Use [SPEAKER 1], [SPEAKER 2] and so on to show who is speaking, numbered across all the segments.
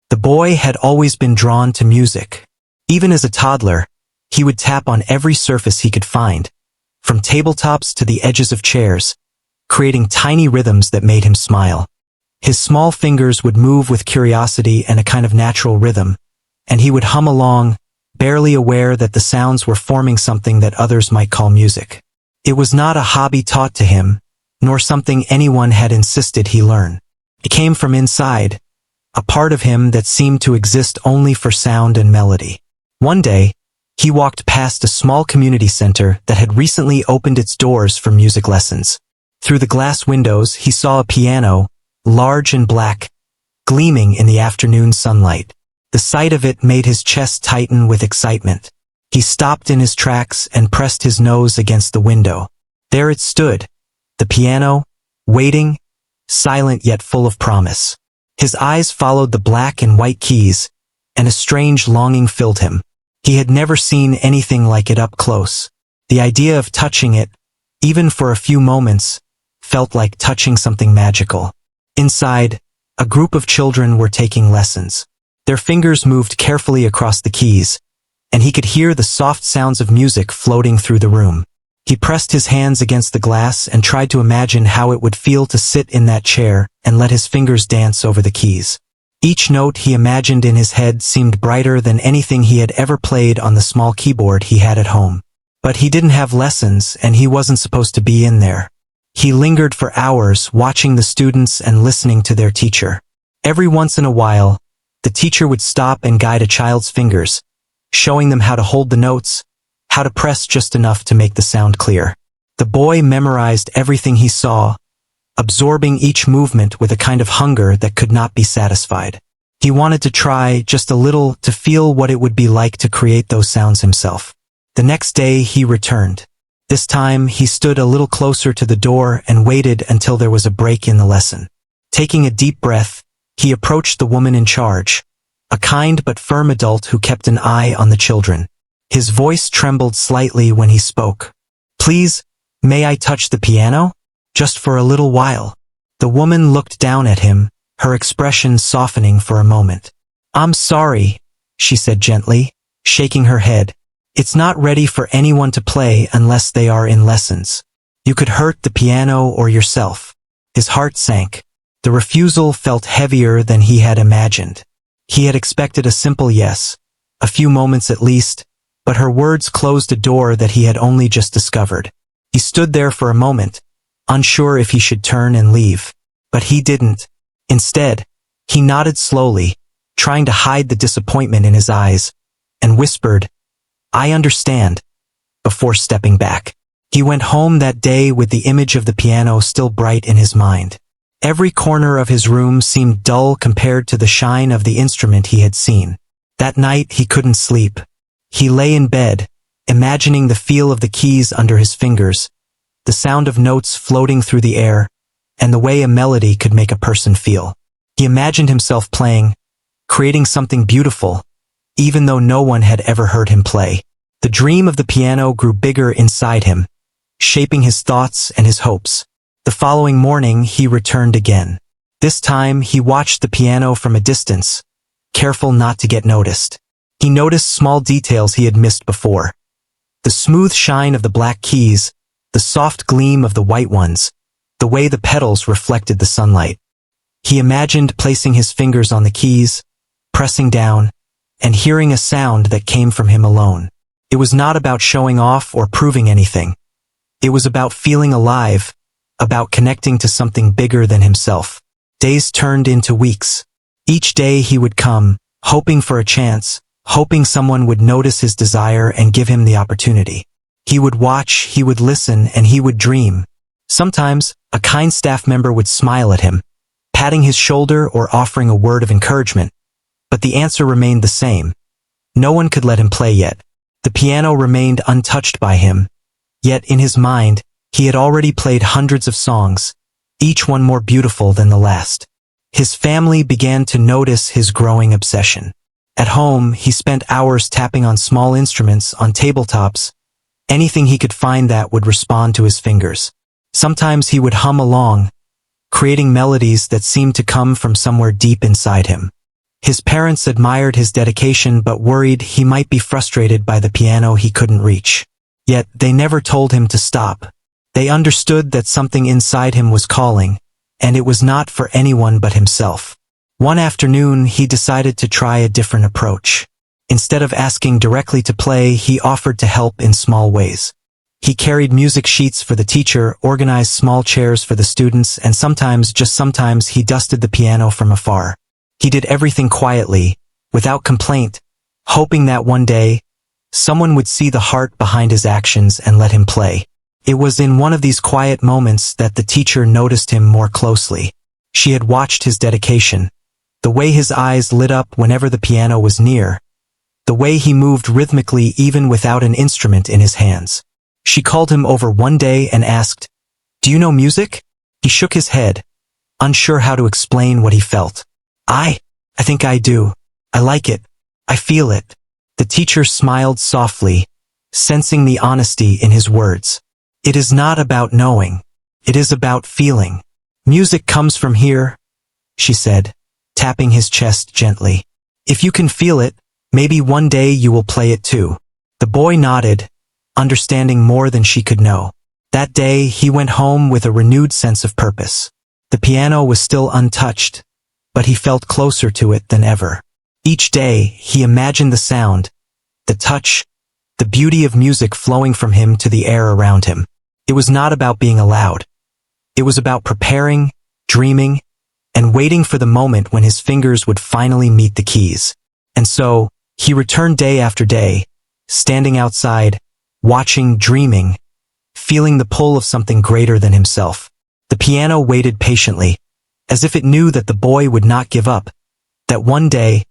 [SPEAKER 1] The boy had always been drawn to music. Even as a toddler, he would tap on every surface he could find, from tabletops to the edges of chairs, creating tiny rhythms that made him smile. His small fingers would move with curiosity and a kind of natural rhythm, and he would hum along, barely aware that the sounds were forming something that others might call music. It was not a hobby taught to him, nor something anyone had insisted he learn. It came from inside, a part of him that seemed to exist only for sound and melody. One day, he walked past a small community center that had recently opened its doors for music lessons. Through the glass windows, he saw a piano, large and black, gleaming in the afternoon sunlight. The sight of it made his chest tighten with excitement. He stopped in his tracks and pressed his nose against the window. There it stood, the piano, waiting, silent yet full of promise. His eyes followed the black and white keys, and a strange longing filled him. He had never seen anything like it up close. The idea of touching it, even for a few moments, felt like touching something magical. Inside, a group of children were taking lessons. Their fingers moved carefully across the keys, and he could hear the soft sounds of music floating through the room. He pressed his hands against the glass and tried to imagine how it would feel to sit in that chair and let his fingers dance over the keys. Each note he imagined in his head seemed brighter than anything he had ever played on the small keyboard he had at home. But he didn't have lessons, and he wasn't supposed to be in there. He lingered for hours, watching the students and listening to their teacher. Every once in a while, the teacher would stop and guide a child's fingers, showing them how to hold the notes, how to press just enough to make the sound clear. The boy memorized everything he saw, absorbing each movement with a kind of hunger that could not be satisfied. He wanted to try just a little to feel what it would be like to create those sounds himself. The next day he returned. This time he stood a little closer to the door and waited until there was a break in the lesson. Taking a deep breath, he approached the woman in charge, a kind but firm adult who kept an eye on the children. His voice trembled slightly when he spoke. "Please, may I touch the piano? Just for a little while." The woman looked down at him, her expression softening for a moment. "I'm sorry," she said gently, shaking her head. "It's not ready for anyone to play unless they are in lessons. You could hurt the piano or yourself." His heart sank. The refusal felt heavier than he had imagined. He had expected a simple yes, a few moments at least, but her words closed a door that he had only just discovered. He stood there for a moment, unsure if he should turn and leave. But he didn't. Instead, he nodded slowly, trying to hide the disappointment in his eyes, and whispered, "I understand," before stepping back. He went home that day with the image of the piano still bright in his mind. Every corner of his room seemed dull compared to the shine of the instrument he had seen. That night he couldn't sleep. He lay in bed, imagining the feel of the keys under his fingers, the sound of notes floating through the air, and the way a melody could make a person feel. He imagined himself playing, creating something beautiful, even though no one had ever heard him play. The dream of the piano grew bigger inside him, shaping his thoughts and his hopes. The following morning he returned again. This time he watched the piano from a distance, careful not to get noticed. He noticed small details he had missed before. The smooth shine of the black keys, the soft gleam of the white ones, the way the pedals reflected the sunlight. He imagined placing his fingers on the keys, pressing down, and hearing a sound that came from him alone. It was not about showing off or proving anything. It was about feeling alive, about connecting to something bigger than himself. Days turned into weeks. Each day he would come, hoping for a chance, hoping someone would notice his desire and give him the opportunity. He would watch, he would listen, and he would dream. Sometimes, a kind staff member would smile at him, patting his shoulder or offering a word of encouragement. But the answer remained the same. No one could let him play yet. The piano remained untouched by him. Yet in his mind, he had already played hundreds of songs, each one more beautiful than the last. His family began to notice his growing obsession. At home, he spent hours tapping on small instruments on tabletops, anything he could find that would respond to his fingers. Sometimes he would hum along, creating melodies that seemed to come from somewhere deep inside him. His parents admired his dedication but worried he might be frustrated by the piano he couldn't reach. Yet, they never told him to stop. They understood that something inside him was calling, and it was not for anyone but himself. One afternoon, he decided to try a different approach. Instead of asking directly to play, he offered to help in small ways. He carried music sheets for the teacher, organized small chairs for the students, and sometimes, just sometimes, he dusted the piano from afar. He did everything quietly, without complaint, hoping that one day, someone would see the heart behind his actions and let him play. It was in one of these quiet moments that the teacher noticed him more closely. She had watched his dedication, the way his eyes lit up whenever the piano was near, the way he moved rhythmically even without an instrument in his hands. She called him over one day and asked, "Do you know music?" He shook his head, unsure how to explain what he felt. I think I do. I like it. I feel it." The teacher smiled softly, sensing the honesty in his words. "It is not about knowing. It is about feeling. Music comes from here," she said, tapping his chest gently. "If you can feel it, maybe one day you will play it too." The boy nodded, understanding more than she could know. That day, he went home with a renewed sense of purpose. The piano was still untouched, but he felt closer to it than ever. Each day, he imagined the sound, the touch, the beauty of music flowing from him to the air around him. It was not about being allowed. It was about preparing, dreaming, and waiting for the moment when his fingers would finally meet the keys. And so, he returned day after day, standing outside, watching, dreaming, feeling the pull of something greater than himself. The piano waited patiently, as if it knew that the boy would not give up, that one day,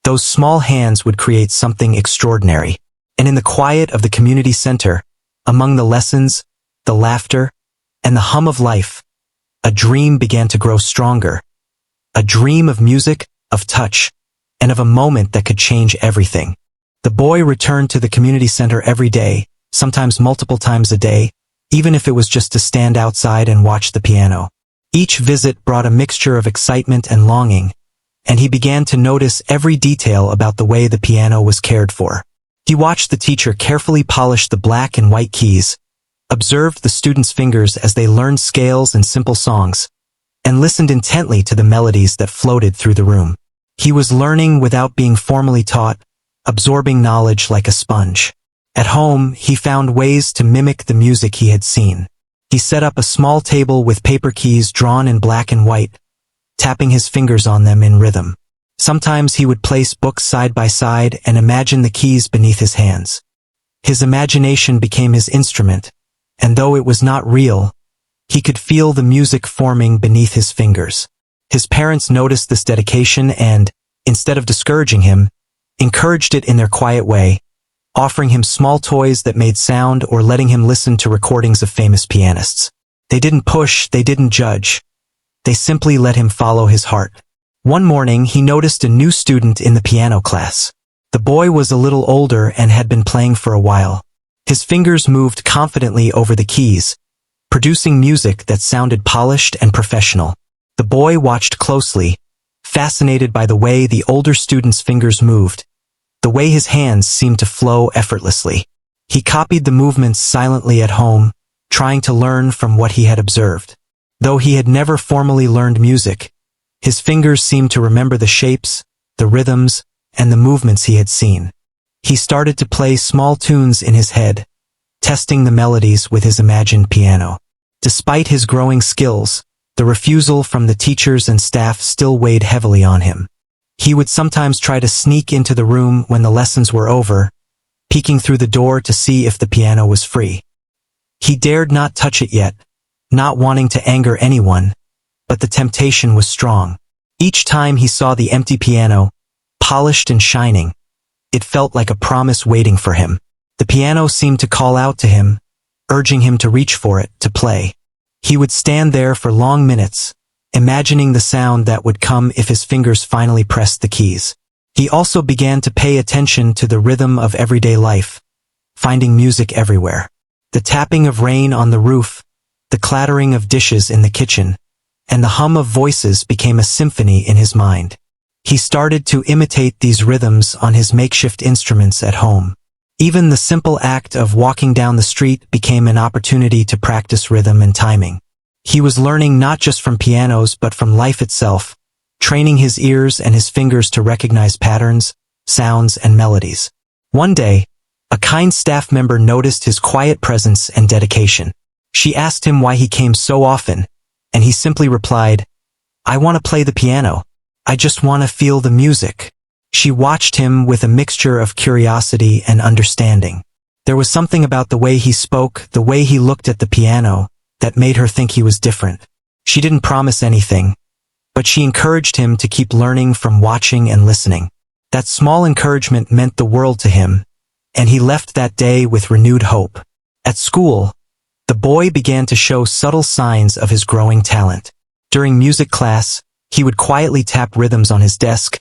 [SPEAKER 1] those small hands would create something extraordinary. And in the quiet of the community center, among the lessons, the laughter, and the hum of life, a dream began to grow stronger. A dream of music, of touch, and of a moment that could change everything. The boy returned to the community center every day, sometimes multiple times a day, even if it was just to stand outside and watch the piano. Each visit brought a mixture of excitement and longing, and he began to notice every detail about the way the piano was cared for. He watched the teacher carefully polish the black and white keys, observed the students' fingers as they learned scales and simple songs, and listened intently to the melodies that floated through the room. He was learning without being formally taught, absorbing knowledge like a sponge. At home, he found ways to mimic the music he had seen. He set up a small table with paper keys drawn in black and white, tapping his fingers on them in rhythm. Sometimes he would place books side by side and imagine the keys beneath his hands. His imagination became his instrument, and though it was not real, he could feel the music forming beneath his fingers. His parents noticed this dedication and, instead of discouraging him, encouraged it in their quiet way, offering him small toys that made sound or letting him listen to recordings of famous pianists. They didn't push, they didn't judge. They simply let him follow his heart. One morning, he noticed a new student in the piano class. The boy was a little older and had been playing for a while. His fingers moved confidently over the keys, producing music that sounded polished and professional. The boy watched closely, fascinated by the way the older student's fingers moved, the way his hands seemed to flow effortlessly. He copied the movements silently at home, trying to learn from what he had observed. Though he had never formally learned music, his fingers seemed to remember the shapes, the rhythms, and the movements he had seen. He started to play small tunes in his head, testing the melodies with his imagined piano. Despite his growing skills, the refusal from the teachers and staff still weighed heavily on him. He would sometimes try to sneak into the room when the lessons were over, peeking through the door to see if the piano was free. He dared not touch it yet, not wanting to anger anyone, but the temptation was strong. Each time he saw the empty piano, polished and shining, it felt like a promise waiting for him. The piano seemed to call out to him, urging him to reach for it, to play. He would stand there for long minutes, imagining the sound that would come if his fingers finally pressed the keys. He also began to pay attention to the rhythm of everyday life, finding music everywhere. The tapping of rain on the roof, the clattering of dishes in the kitchen, and the hum of voices became a symphony in his mind. He started to imitate these rhythms on his makeshift instruments at home. Even the simple act of walking down the street became an opportunity to practice rhythm and timing. He was learning not just from pianos but from life itself, training his ears and his fingers to recognize patterns, sounds, and melodies. One day, a kind staff member noticed his quiet presence and dedication. She asked him why he came so often, and he simply replied, "I want to play the piano. I just want to feel the music." She watched him with a mixture of curiosity and understanding. There was something about the way he spoke, the way he looked at the piano, that made her think he was different. She didn't promise anything, but she encouraged him to keep learning from watching and listening. That small encouragement meant the world to him, and he left that day with renewed hope. At school, the boy began to show subtle signs of his growing talent. During music class, he would quietly tap rhythms on his desk,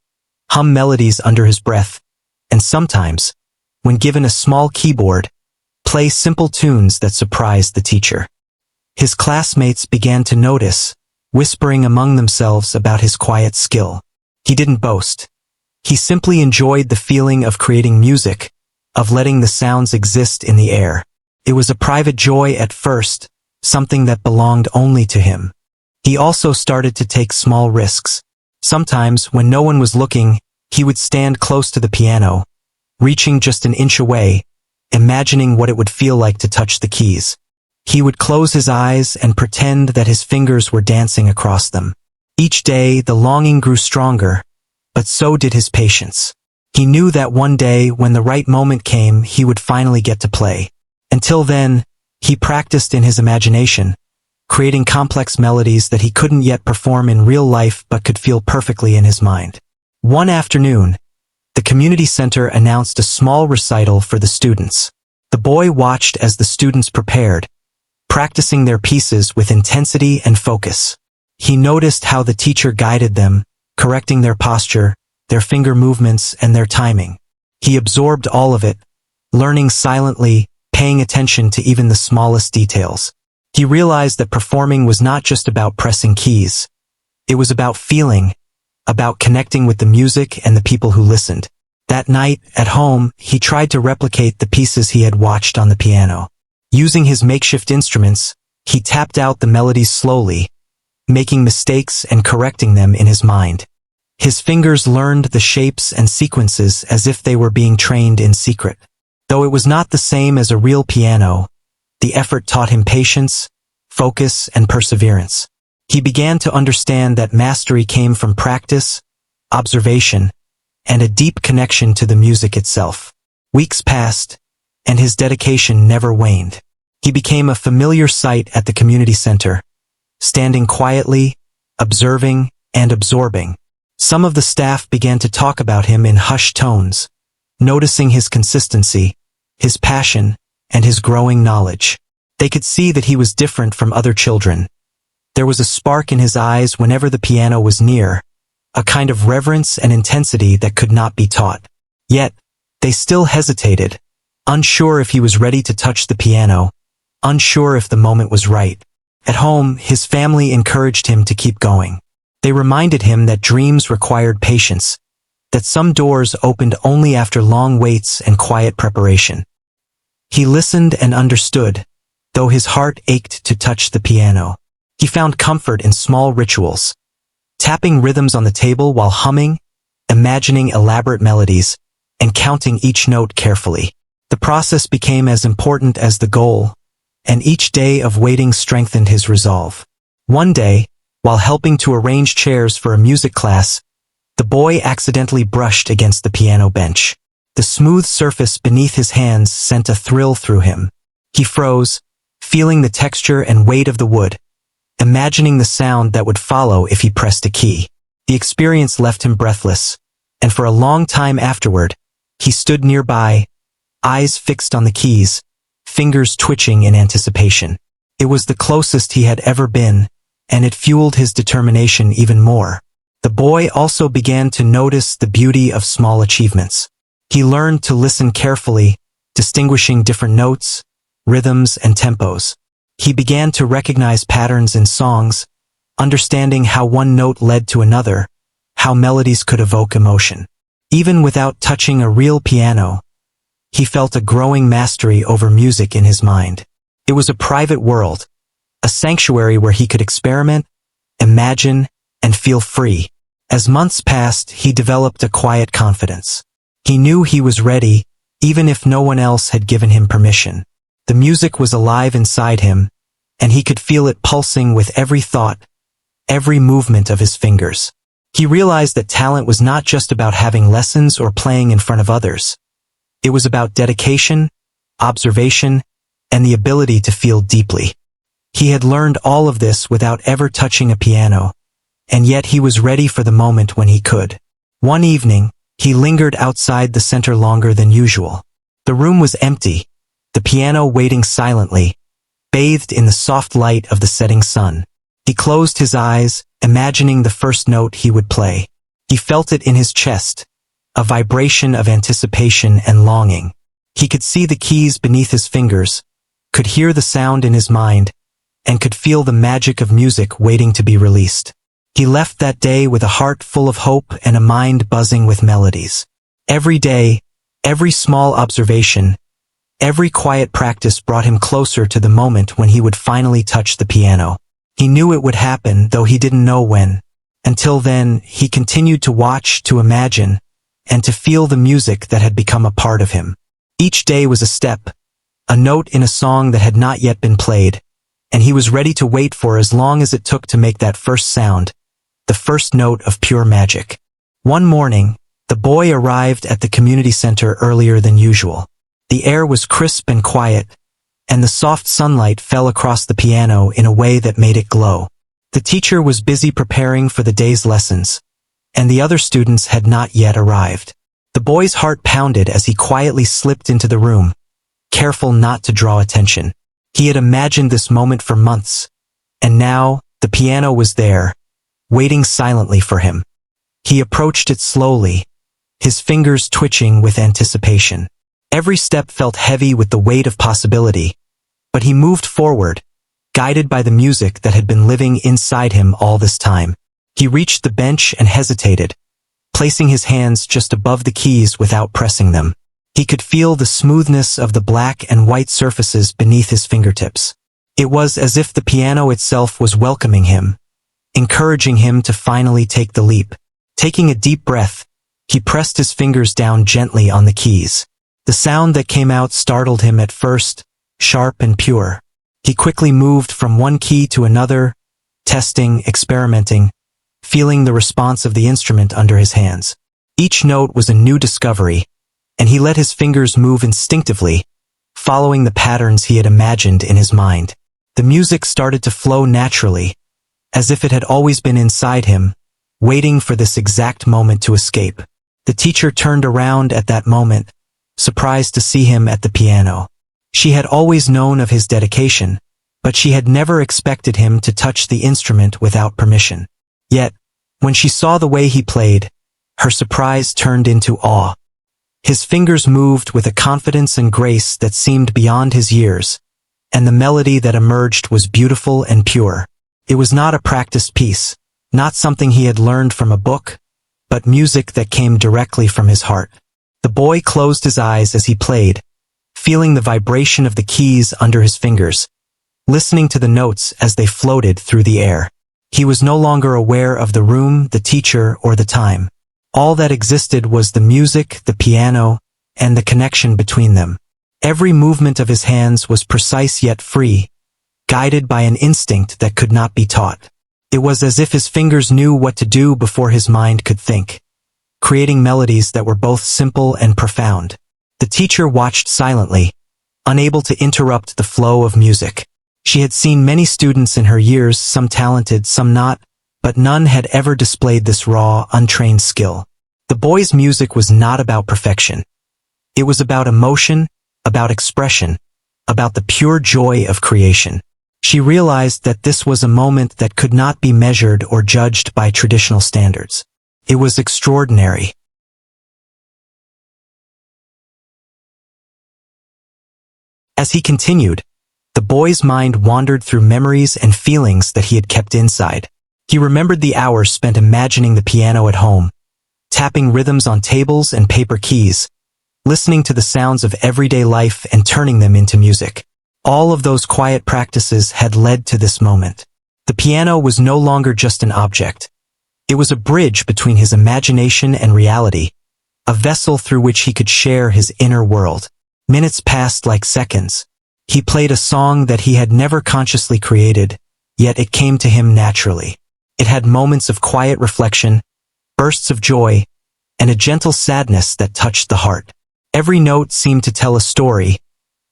[SPEAKER 1] hum melodies under his breath, and sometimes, when given a small keyboard, play simple tunes that surprised the teacher. His classmates began to notice, whispering among themselves about his quiet skill. He didn't boast. He simply enjoyed the feeling of creating music, of letting the sounds exist in the air. It was a private joy at first, something that belonged only to him. He also started to take small risks. Sometimes, when no one was looking, he would stand close to the piano, reaching just an inch away, imagining what it would feel like to touch the keys. He would close his eyes and pretend that his fingers were dancing across them. Each day, the longing grew stronger, but so did his patience. He knew that one day, when the right moment came, he would finally get to play. Until then, he practiced in his imagination, creating complex melodies that he couldn't yet perform in real life but could feel perfectly in his mind. One afternoon, the community center announced a small recital for the students. The boy watched as the students prepared, practicing their pieces with intensity and focus. He noticed how the teacher guided them, correcting their posture, their finger movements, and their timing. He absorbed all of it, learning silently, paying attention to even the smallest details. He realized that performing was not just about pressing keys. It was about feeling, about connecting with the music and the people who listened. That night, at home, he tried to replicate the pieces he had watched on the piano. Using his makeshift instruments, he tapped out the melodies slowly, making mistakes and correcting them in his mind. His fingers learned the shapes and sequences as if they were being trained in secret. Though it was not the same as a real piano, the effort taught him patience, focus, and perseverance. He began to understand that mastery came from practice, observation, and a deep connection to the music itself. Weeks passed, and his dedication never waned. He became a familiar sight at the community center, standing quietly, observing, and absorbing. Some of the staff began to talk about him in hushed tones, noticing his consistency, his passion, and his growing knowledge. They could see that he was different from other children. There was a spark in his eyes whenever the piano was near, a kind of reverence and intensity that could not be taught. Yet, they still hesitated, unsure if he was ready to touch the piano, unsure if the moment was right. At home, his family encouraged him to keep going. They reminded him that dreams required patience, that some doors opened only after long waits and quiet preparation. He listened and understood, though his heart ached to touch the piano. He found comfort in small rituals, tapping rhythms on the table while humming, imagining elaborate melodies, and counting each note carefully. The process became as important as the goal, and each day of waiting strengthened his resolve. One day, while helping to arrange chairs for a music class, the boy accidentally brushed against the piano bench. The smooth surface beneath his hands sent a thrill through him. He froze, feeling the texture and weight of the wood, imagining the sound that would follow if he pressed a key. The experience left him breathless, and for a long time afterward, he stood nearby, eyes fixed on the keys, fingers twitching in anticipation. It was the closest he had ever been, and it fueled his determination even more. The boy also began to notice the beauty of small achievements. He learned to listen carefully, distinguishing different notes, rhythms, and tempos. He began to recognize patterns in songs, understanding how one note led to another, how melodies could evoke emotion. Even without touching a real piano, he felt a growing mastery over music in his mind. It was a private world, a sanctuary where he could experiment, imagine, and feel free. As months passed, he developed a quiet confidence. He knew he was ready, even if no one else had given him permission. The music was alive inside him, and he could feel it pulsing with every thought, every movement of his fingers. He realized that talent was not just about having lessons or playing in front of others. It was about dedication, observation, and the ability to feel deeply. He had learned all of this without ever touching a piano, and yet he was ready for the moment when he could. One evening, he lingered outside the center longer than usual. The room was empty, the piano waiting silently, bathed in the soft light of the setting sun. He closed his eyes, imagining the first note he would play. He felt it in his chest, a vibration of anticipation and longing. He could see the keys beneath his fingers, could hear the sound in his mind, and could feel the magic of music waiting to be released. He left that day with a heart full of hope and a mind buzzing with melodies. Every day, every small observation, every quiet practice brought him closer to the moment when he would finally touch the piano. He knew it would happen, though he didn't know when. Until then, he continued to watch, to imagine, and to feel the music that had become a part of him. Each day was a step, a note in a song that had not yet been played, and he was ready to wait for as long as it took to make that first sound, the first note of pure magic. One morning, the boy arrived at the community center earlier than usual. The air was crisp and quiet, and the soft sunlight fell across the piano in a way that made it glow. The teacher was busy preparing for the day's lessons, and the other students had not yet arrived. The boy's heart pounded as he quietly slipped into the room, careful not to draw attention. He had imagined this moment for months, and now the piano was there, waiting silently for him. He approached it slowly, his fingers twitching with anticipation. Every step felt heavy with the weight of possibility, but he moved forward, guided by the music that had been living inside him all this time. He reached the bench and hesitated, placing his hands just above the keys without pressing them. He could feel the smoothness of the black and white surfaces beneath his fingertips. It was as if the piano itself was welcoming him, encouraging him to finally take the leap. Taking a deep breath, he pressed his fingers down gently on the keys. The sound that came out startled him at first, sharp and pure. He quickly moved from one key to another, testing, experimenting, feeling the response of the instrument under his hands. Each note was a new discovery, and he let his fingers move instinctively, following the patterns he had imagined in his mind. The music started to flow naturally, as if it had always been inside him, waiting for this exact moment to escape. The teacher turned around at that moment, surprised to see him at the piano. She had always known of his dedication, but she had never expected him to touch the instrument without permission. Yet, when she saw the way he played, her surprise turned into awe. His fingers moved with a confidence and grace that seemed beyond his years, and the melody that emerged was beautiful and pure. It was not a practiced piece, not something he had learned from a book, but music that came directly from his heart. The boy closed his eyes as he played, feeling the vibration of the keys under his fingers, listening to the notes as they floated through the air. He was no longer aware of the room, the teacher, or the time. All that existed was the music, the piano, and the connection between them. Every movement of his hands was precise yet free, guided by an instinct that could not be taught. It was as if his fingers knew what to do before his mind could think, creating melodies that were both simple and profound. The teacher watched silently, unable to interrupt the flow of music. She had seen many students in her years, some talented, some not, but none had ever displayed this raw, untrained skill. The boy's music was not about perfection. It was about emotion, about expression, about the pure joy of creation. She realized that this was a moment that could not be measured or judged by traditional standards. It was extraordinary. As he continued, the boy's mind wandered through memories and feelings that he had kept inside. He remembered the hours spent imagining the piano at home, tapping rhythms on tables and paper keys, listening to the sounds of everyday life and turning them into music. All of those quiet practices had led to this moment. The piano was no longer just an object. It was a bridge between his imagination and reality, a vessel through which he could share his inner world. Minutes passed like seconds. He played a song that he had never consciously created, yet it came to him naturally. It had moments of quiet reflection, bursts of joy, and a gentle sadness that touched the heart. Every note seemed to tell a story.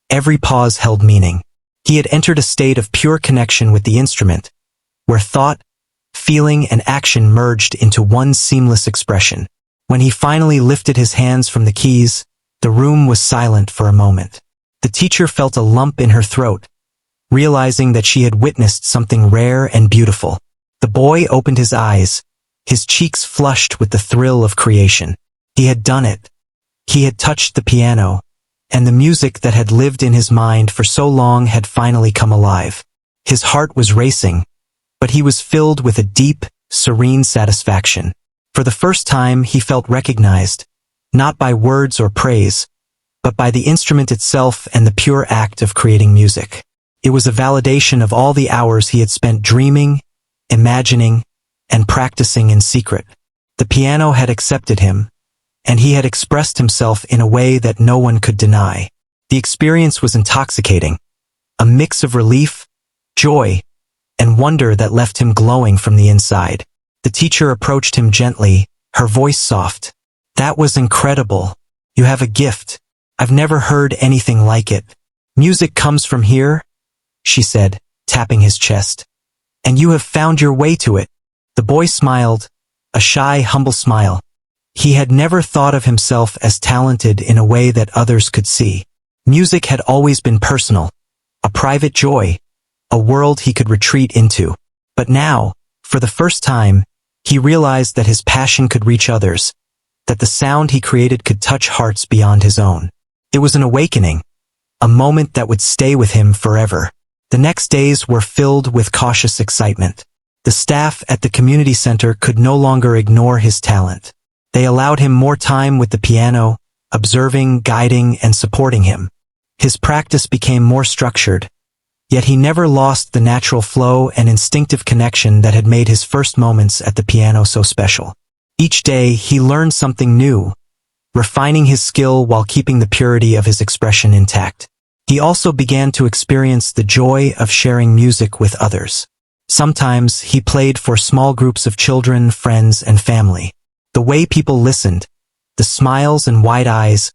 [SPEAKER 1] Every pause held meaning. He had entered a state of pure connection with the instrument, where thought, feeling, and action merged into one seamless expression. When he finally lifted his hands from the keys, the room was silent for a moment. The teacher felt a lump in her throat, realizing that she had witnessed something rare and beautiful. The boy opened his eyes, his cheeks flushed with the thrill of creation. He had done it. He had touched the piano, and the music that had lived in his mind for so long had finally come alive. His heart was racing, but he was filled with a deep, serene satisfaction. For the first time, he felt recognized, not by words or praise, but by the instrument itself and the pure act of creating music. It was a validation of all the hours he had spent dreaming, imagining, and practicing in secret. The piano had accepted him, and he had expressed himself in a way that no one could deny. The experience was intoxicating, a mix of relief, joy, and wonder that left him glowing from the inside. The teacher approached him gently, her voice soft. "That was incredible. You have a gift. I've never heard anything like it. Music comes from here," she said, tapping his chest. "And you have found your way to it." The boy smiled, a shy, humble smile. He had never thought of himself as talented in a way that others could see. Music had always been personal, a private joy, a world he could retreat into. But now, for the first time, he realized that his passion could reach others, that the sound he created could touch hearts beyond his own. It was an awakening, a moment that would stay with him forever. The next days were filled with cautious excitement. The staff at the community center could no longer ignore his talent. They allowed him more time with the piano, observing, guiding, and supporting him. His practice became more structured, yet he never lost the natural flow and instinctive connection that had made his first moments at the piano so special. Each day, he learned something new, refining his skill while keeping the purity of his expression intact. He also began to experience the joy of sharing music with others. Sometimes he played for small groups of children, friends, and family. The way people listened, the smiles and wide eyes,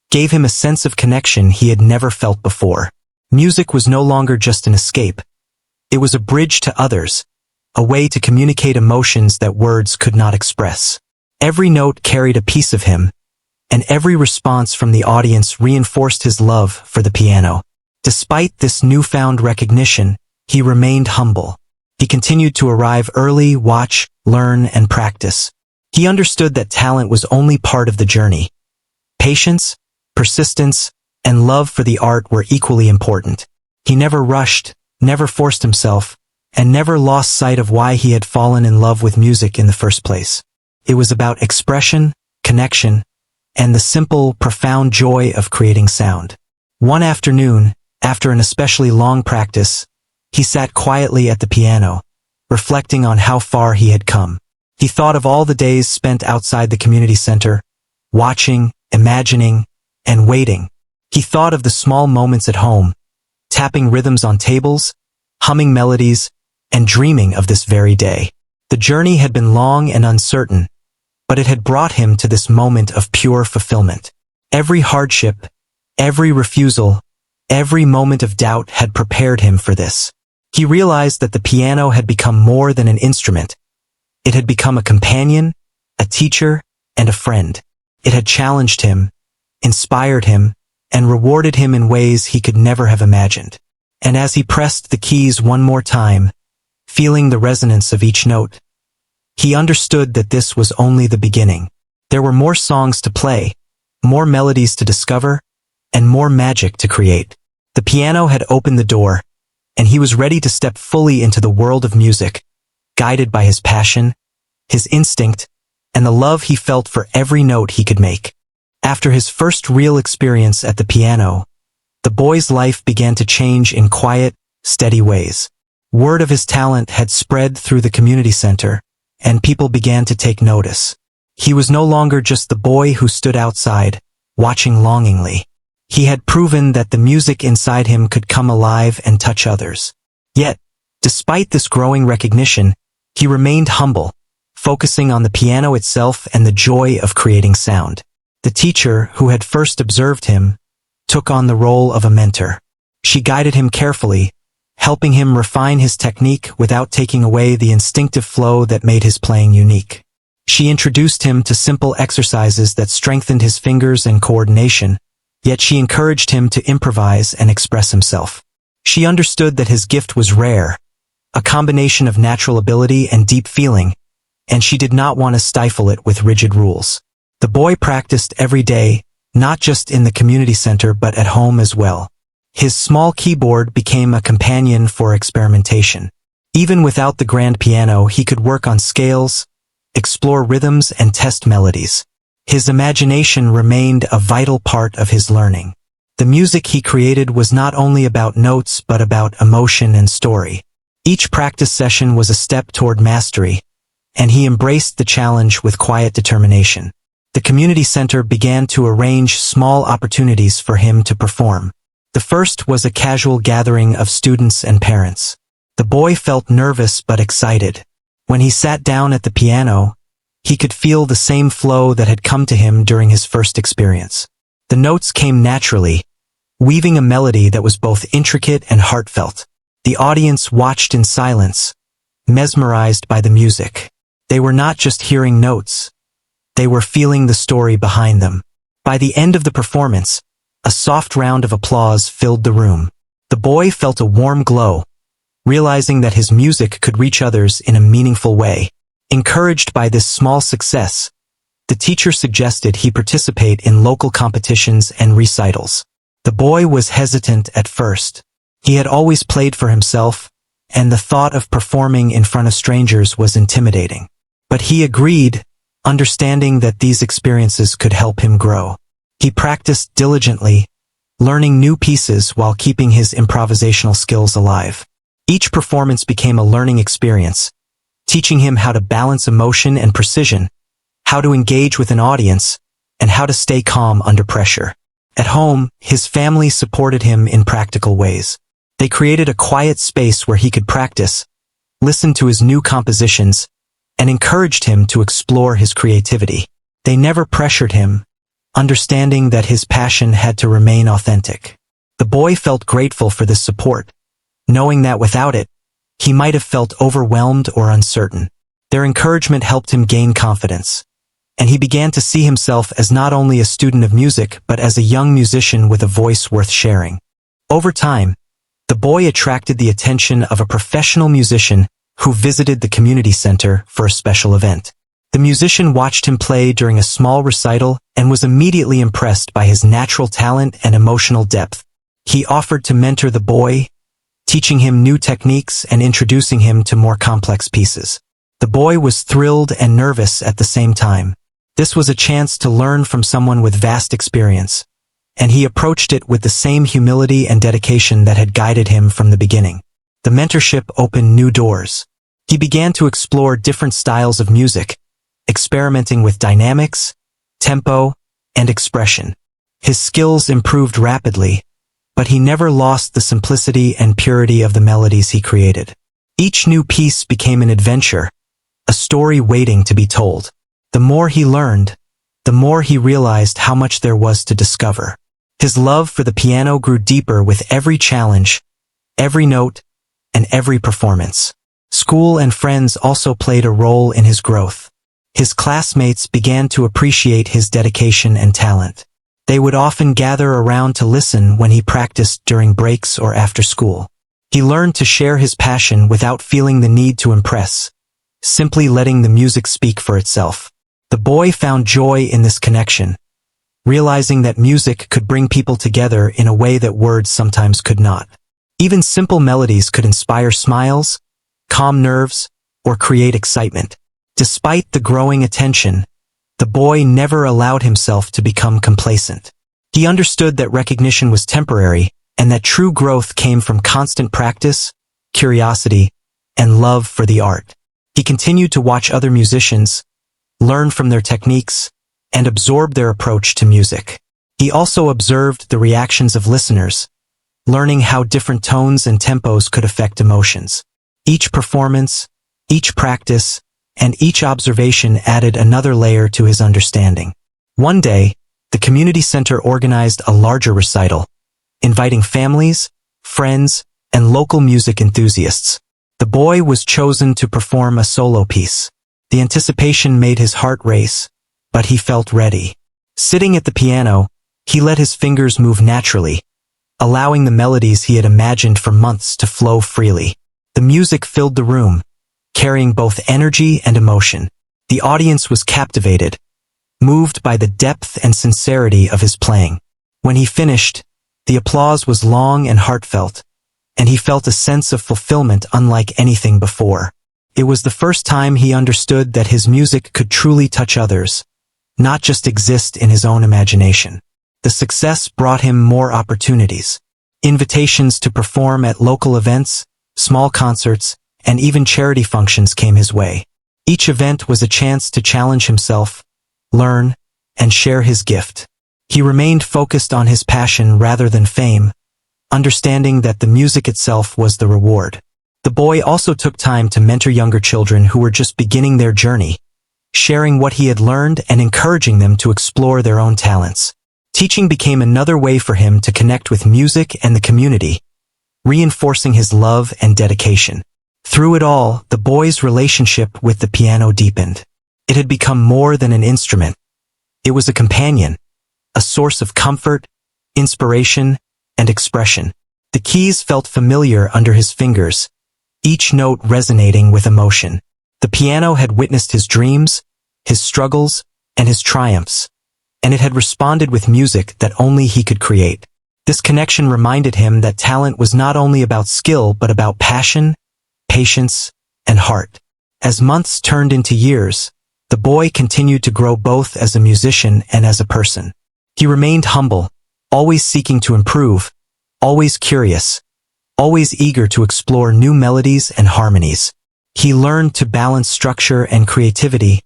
[SPEAKER 1] gave him a sense of connection he had never felt before. Music was no longer just an escape. It was a bridge to others, a way to communicate emotions that words could not express. Every note carried a piece of him, and every response from the audience reinforced his love for the piano. Despite this newfound recognition, he remained humble. He continued to arrive early, watch, learn, and practice. He understood that talent was only part of the journey. Patience, persistence, and love for the art were equally important. He never rushed, never forced himself, and never lost sight of why he had fallen in love with music in the first place. It was about expression, connection, and the simple, profound joy of creating sound. One afternoon, after an especially long practice, he sat quietly at the piano, reflecting on how far he had come. He thought of all the days spent outside the community center, watching, imagining, and waiting. He thought of the small moments at home, tapping rhythms on tables, humming melodies, and dreaming of this very day. The journey had been long and uncertain, but it had brought him to this moment of pure fulfillment. Every hardship, every refusal, every moment of doubt had prepared him for this. He realized that the piano had become more than an instrument. It had become a companion, a teacher, and a friend. It had challenged him, inspired him, and rewarded him in ways he could never have imagined. And as he pressed the keys one more time, feeling the resonance of each note, he understood that this was only the beginning. There were more songs to play, more melodies to discover, and more magic to create. The piano had opened the door, and he was ready to step fully into the world of music, guided by his passion, his instinct, and the love he felt for every note he could make. After his first real experience at the piano, the boy's life began to change in quiet, steady ways. Word of his talent had spread through the community center, and people began to take notice. He was no longer just the boy who stood outside, watching longingly. He had proven that the music inside him could come alive and touch others. Yet, despite this growing recognition, he remained humble, focusing on the piano itself and the joy of creating sound. The teacher, who had first observed him, took on the role of a mentor. She guided him carefully, helping him refine his technique without taking away the instinctive flow that made his playing unique. She introduced him to simple exercises that strengthened his fingers and coordination, yet she encouraged him to improvise and express himself. She understood that his gift was rare, a combination of natural ability and deep feeling, and she did not want to stifle it with rigid rules. The boy practiced every day, not just in the community center but at home as well. His small keyboard became a companion for experimentation. Even without the grand piano, he could work on scales, explore rhythms, and test melodies. His imagination remained a vital part of his learning. The music he created was not only about notes but about emotion and story. Each practice session was a step toward mastery, and he embraced the challenge with quiet determination. The community center began to arrange small opportunities for him to perform. The first was a casual gathering of students and parents. The boy felt nervous but excited. When he sat down at the piano, he could feel the same flow that had come to him during his first experience. The notes came naturally, weaving a melody that was both intricate and heartfelt. The audience watched in silence, mesmerized by the music. They were not just hearing notes. They were feeling the story behind them. By the end of the performance, a soft round of applause filled the room. The boy felt a warm glow, realizing that his music could reach others in a meaningful way. Encouraged by this small success, the teacher suggested he participate in local competitions and recitals. The boy was hesitant at first. He had always played for himself, and the thought of performing in front of strangers was intimidating. But he agreed, understanding that these experiences could help him grow. He practiced diligently, learning new pieces while keeping his improvisational skills alive. Each performance became a learning experience, teaching him how to balance emotion and precision, how to engage with an audience, and how to stay calm under pressure. At home, his family supported him in practical ways. They created a quiet space where he could practice, listen to his new compositions, and encouraged him to explore his creativity. They never pressured him, understanding that his passion had to remain authentic. The boy felt grateful for this support, knowing that without it, he might have felt overwhelmed or uncertain. Their encouragement helped him gain confidence, and he began to see himself as not only a student of music but as a young musician with a voice worth sharing. Over time, the boy attracted the attention of a professional musician who visited the community center for a special event. The musician watched him play during a small recital and was immediately impressed by his natural talent and emotional depth. He offered to mentor the boy, teaching him new techniques and introducing him to more complex pieces. The boy was thrilled and nervous at the same time. This was a chance to learn from someone with vast experience, and he approached it with the same humility and dedication that had guided him from the beginning. The mentorship opened new doors. He began to explore different styles of music, experimenting with dynamics, tempo, and expression. His skills improved rapidly, but he never lost the simplicity and purity of the melodies he created. Each new piece became an adventure, a story waiting to be told. The more he learned, the more he realized how much there was to discover. His love for the piano grew deeper with every challenge, every note, and every performance. School and friends also played a role in his growth. His classmates began to appreciate his dedication and talent. They would often gather around to listen when he practiced during breaks or after school. He learned to share his passion without feeling the need to impress, simply letting the music speak for itself. The boy found joy in this connection, realizing that music could bring people together in a way that words sometimes could not. Even simple melodies could inspire smiles, calm nerves, or create excitement. Despite the growing attention, the boy never allowed himself to become complacent. He understood that recognition was temporary and that true growth came from constant practice, curiosity, and love for the art. He continued to watch other musicians, learn from their techniques, and absorb their approach to music. He also observed the reactions of listeners, learning how different tones and tempos could affect emotions. Each performance, each practice, and each observation added another layer to his understanding. One day, the community center organized a larger recital, inviting families, friends, and local music enthusiasts. The boy was chosen to perform a solo piece. The anticipation made his heart race, but he felt ready. Sitting at the piano, he let his fingers move naturally, allowing the melodies he had imagined for months to flow freely. The music filled the room, carrying both energy and emotion. The audience was captivated, moved by the depth and sincerity of his playing. When he finished, the applause was long and heartfelt, and he felt a sense of fulfillment unlike anything before. It was the first time he understood that his music could truly touch others, not just exist in his own imagination. The success brought him more opportunities. Invitations to perform at local events, small concerts, and even charity functions came his way. Each event was a chance to challenge himself, learn, and share his gift. He remained focused on his passion rather than fame, understanding that the music itself was the reward. The boy also took time to mentor younger children who were just beginning their journey, sharing what he had learned and encouraging them to explore their own talents. Teaching became another way for him to connect with music and the community, reinforcing his love and dedication. Through it all, the boy's relationship with the piano deepened. It had become more than an instrument. It was a companion, a source of comfort, inspiration, and expression. The keys felt familiar under his fingers, each note resonating with emotion. The piano had witnessed his dreams, his struggles, and his triumphs, and it had responded with music that only he could create. This connection reminded him that talent was not only about skill but about passion, patience, and heart. As months turned into years, the boy continued to grow both as a musician and as a person. He remained humble, always seeking to improve, always curious, always eager to explore new melodies and harmonies. He learned to balance structure and creativity,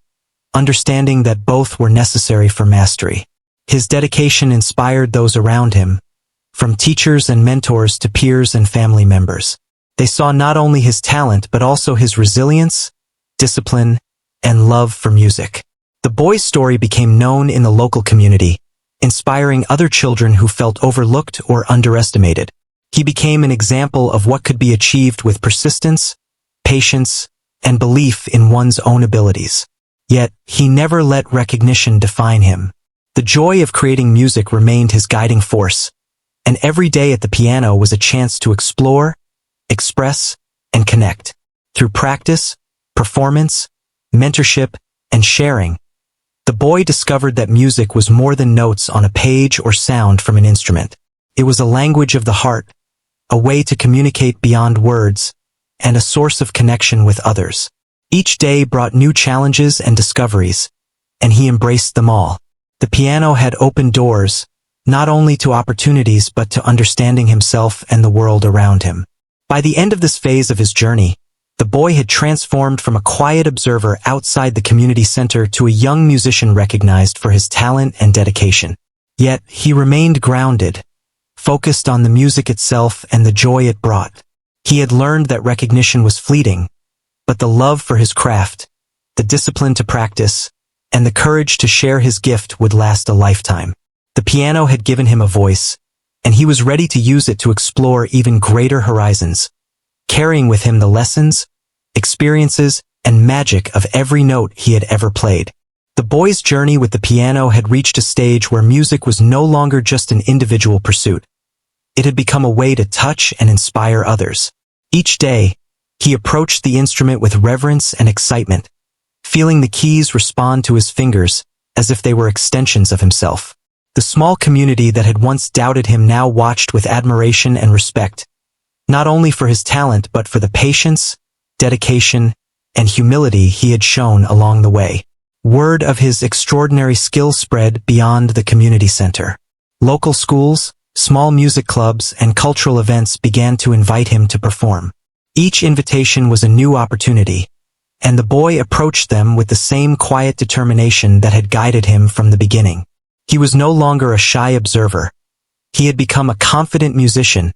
[SPEAKER 1] understanding that both were necessary for mastery. His dedication inspired those around him, from teachers and mentors to peers and family members. They saw not only his talent but also his resilience, discipline, and love for music. The boy's story became known in the local community, inspiring other children who felt overlooked or underestimated. He became an example of what could be achieved with persistence, patience, and belief in one's own abilities. Yet, he never let recognition define him. The joy of creating music remained his guiding force, and every day at the piano was a chance to explore, express, and connect. Through practice, performance, mentorship, and sharing, the boy discovered that music was more than notes on a page or sound from an instrument. It was a language of the heart, a way to communicate beyond words, and a source of connection with others. Each day brought new challenges and discoveries, and he embraced them all. The piano had opened doors, not only to opportunities but to understanding himself and the world around him. By the end of this phase of his journey, the boy had transformed from a quiet observer outside the community center to a young musician recognized for his talent and dedication. Yet, he remained grounded, focused on the music itself and the joy it brought. He had learned that recognition was fleeting, but the love for his craft, the discipline to practice, and the courage to share his gift would last a lifetime. The piano had given him a voice, and he was ready to use it to explore even greater horizons, carrying with him the lessons, experiences, and magic of every note he had ever played. The boy's journey with the piano had reached a stage where music was no longer just an individual pursuit. It had become a way to touch and inspire others. Each day, he approached the instrument with reverence and excitement, feeling the keys respond to his fingers as if they were extensions of himself. The small community that had once doubted him now watched with admiration and respect, not only for his talent but for the patience, dedication, and humility he had shown along the way. Word of his extraordinary skill spread beyond the community center. Local schools, small music clubs, and cultural events began to invite him to perform. Each invitation was a new opportunity, and the boy approached them with the same quiet determination that had guided him from the beginning. He was no longer a shy observer. He had become a confident musician,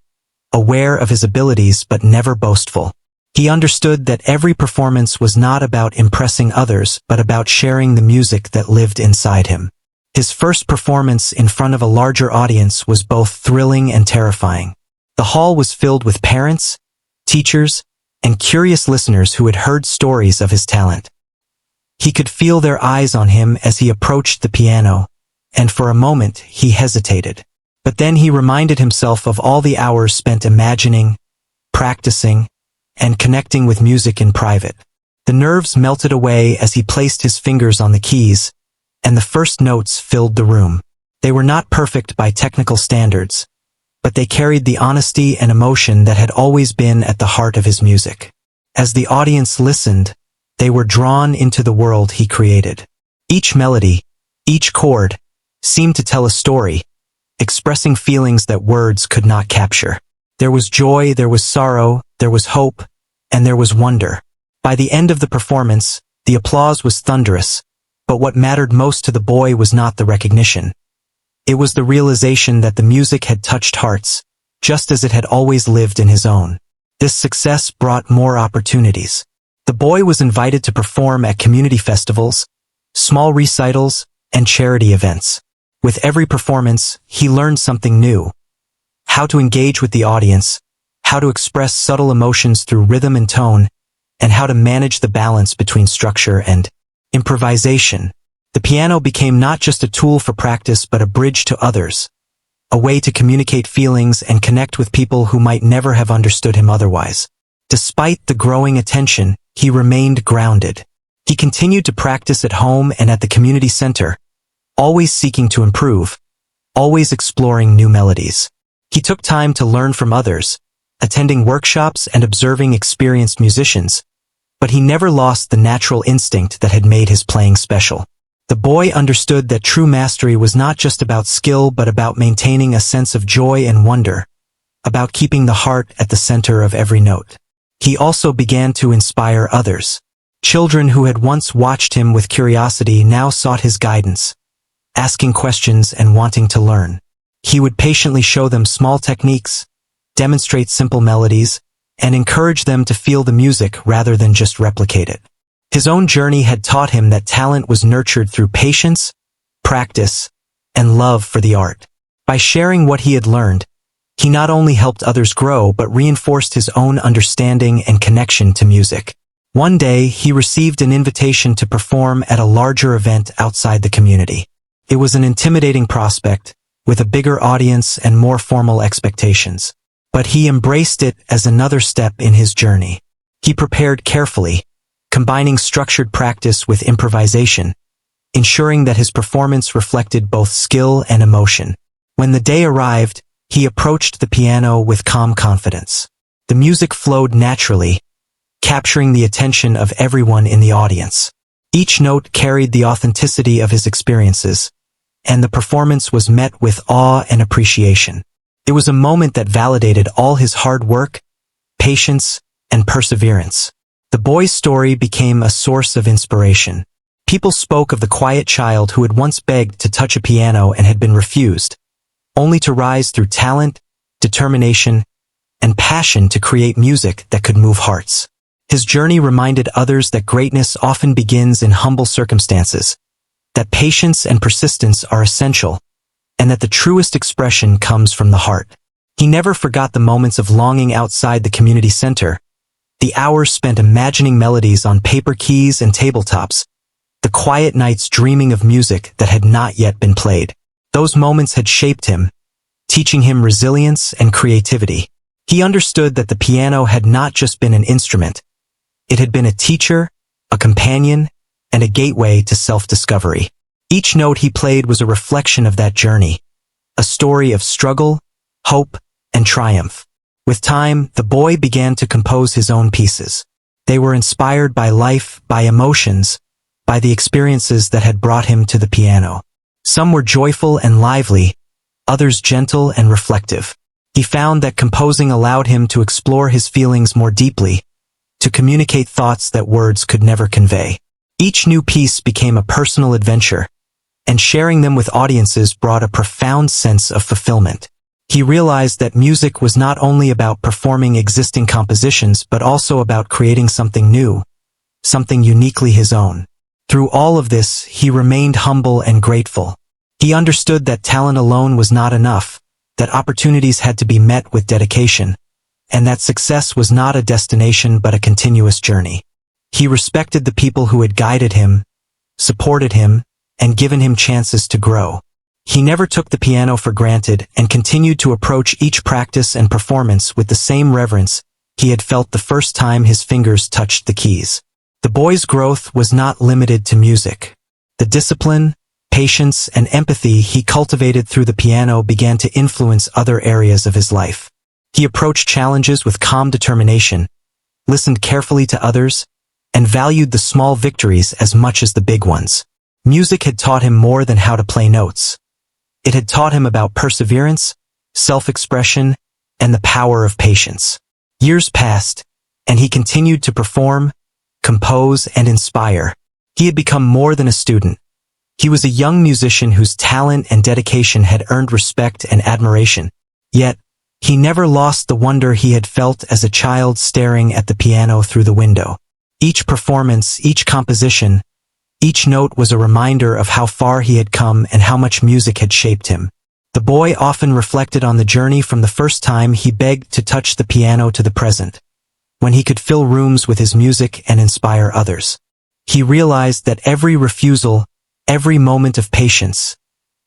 [SPEAKER 1] aware of his abilities but never boastful. He understood that every performance was not about impressing others but about sharing the music that lived inside him. His first performance in front of a larger audience was both thrilling and terrifying. The hall was filled with parents, teachers, and curious listeners who had heard stories of his talent. He could feel their eyes on him as he approached the piano, and for a moment he hesitated. But then he reminded himself of all the hours spent imagining, practicing, and connecting with music in private. The nerves melted away as he placed his fingers on the keys, and the first notes filled the room. They were not perfect by technical standards, but they carried the honesty and emotion that had always been at the heart of his music. As the audience listened, they were drawn into the world he created. Each melody, each chord, seemed to tell a story, expressing feelings that words could not capture. There was joy, there was sorrow, there was hope, and there was wonder. By the end of the performance, the applause was thunderous, but what mattered most to the boy was not the recognition. It was the realization that the music had touched hearts, just as it had always lived in his own. This success brought more opportunities. The boy was invited to perform at community festivals, small recitals, and charity events. With every performance, he learned something new. How to engage with the audience, how to express subtle emotions through rhythm and tone, and how to manage the balance between structure and improvisation. The piano became not just a tool for practice but a bridge to others, a way to communicate feelings and connect with people who might never have understood him otherwise. Despite the growing attention, he remained grounded. He continued to practice at home and at the community center, always seeking to improve, always exploring new melodies. He took time to learn from others, attending workshops and observing experienced musicians, but he never lost the natural instinct that had made his playing special. The boy understood that true mastery was not just about skill but about maintaining a sense of joy and wonder, about keeping the heart at the center of every note. He also began to inspire others. Children who had once watched him with curiosity now sought his guidance, asking questions and wanting to learn. He would patiently show them small techniques, demonstrate simple melodies, and encourage them to feel the music rather than just replicate it. His own journey had taught him that talent was nurtured through patience, practice, and love for the art. By sharing what he had learned, he not only helped others grow but reinforced his own understanding and connection to music. One day, he received an invitation to perform at a larger event outside the community. It was an intimidating prospect, with a bigger audience and more formal expectations. But he embraced it as another step in his journey. He prepared carefully, combining structured practice with improvisation, ensuring that his performance reflected both skill and emotion. When the day arrived, he approached the piano with calm confidence. The music flowed naturally, capturing the attention of everyone in the audience. Each note carried the authenticity of his experiences, and the performance was met with awe and appreciation. It was a moment that validated all his hard work, patience, and perseverance. The boy's story became a source of inspiration. People spoke of the quiet child who had once begged to touch a piano and had been refused, only to rise through talent, determination, and passion to create music that could move hearts. His journey reminded others that greatness often begins in humble circumstances, that patience and persistence are essential, and that the truest expression comes from the heart. He never forgot the moments of longing outside the community center, the hours spent imagining melodies on paper keys and tabletops, the quiet nights dreaming of music that had not yet been played. Those moments had shaped him, teaching him resilience and creativity. He understood that the piano had not just been an instrument. It had been a teacher, a companion, and a gateway to self-discovery. Each note he played was a reflection of that journey, a story of struggle, hope, and triumph. With time, the boy began to compose his own pieces. They were inspired by life, by emotions, by the experiences that had brought him to the piano. Some were joyful and lively, others gentle and reflective. He found that composing allowed him to explore his feelings more deeply, to communicate thoughts that words could never convey. Each new piece became a personal adventure, and sharing them with audiences brought a profound sense of fulfillment. He realized that music was not only about performing existing compositions but also about creating something new, something uniquely his own. Through all of this, he remained humble and grateful. He understood that talent alone was not enough, that opportunities had to be met with dedication, and that success was not a destination but a continuous journey. He respected the people who had guided him, supported him, and given him chances to grow. He never took the piano for granted and continued to approach each practice and performance with the same reverence he had felt the first time his fingers touched the keys. The boy's growth was not limited to music. The discipline, patience, and empathy he cultivated through the piano began to influence other areas of his life. He approached challenges with calm determination, listened carefully to others, and valued the small victories as much as the big ones. Music had taught him more than how to play notes. It had taught him about perseverance, self-expression, and the power of patience. Years passed, and he continued to perform, compose, and inspire. He had become more than a student. He was a young musician whose talent and dedication had earned respect and admiration. Yet, he never lost the wonder he had felt as a child staring at the piano through the window. Each performance, each composition, each note was a reminder of how far he had come and how much music had shaped him. The boy often reflected on the journey from the first time he begged to touch the piano to the present, when he could fill rooms with his music and inspire others. He realized that every refusal, every moment of patience,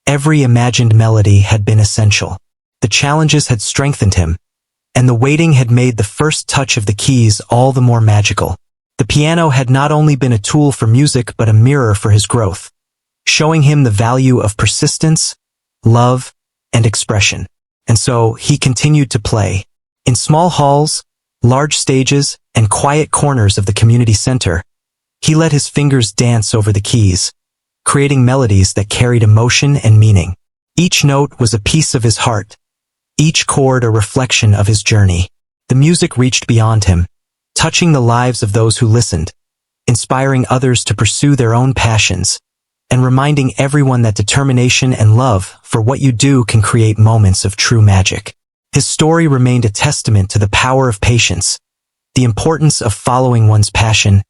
[SPEAKER 1] every imagined melody had been essential. The challenges had strengthened him, and the waiting had made the first touch of the keys all the more magical. The piano had not only been a tool for music but a mirror for his growth, showing him the value of persistence, love, and expression. And so, he continued to play. In small halls, large stages, and quiet corners of the community center, he let his fingers dance over the keys, creating melodies that carried emotion and meaning. Each note was a piece of his heart, each chord a reflection of his journey. The music reached beyond him, touching the lives of those who listened, inspiring others to pursue their own passions, and reminding everyone that determination and love for what you do can create moments of true magic. His story remained a testament to the power of patience, the importance of following one's passion,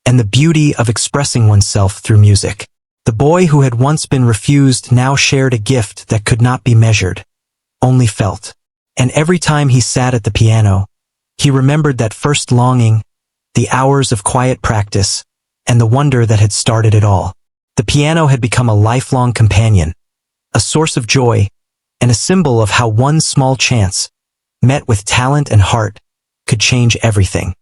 [SPEAKER 1] and the beauty of expressing oneself through music. The boy who had once been refused now shared a gift that could not be measured, only felt. And every time he sat at the piano, he remembered that first longing, the hours of quiet practice, and the wonder that had started it all. The piano had become a lifelong companion, a source of joy, and a symbol of how one small chance, met with talent and heart, could change everything.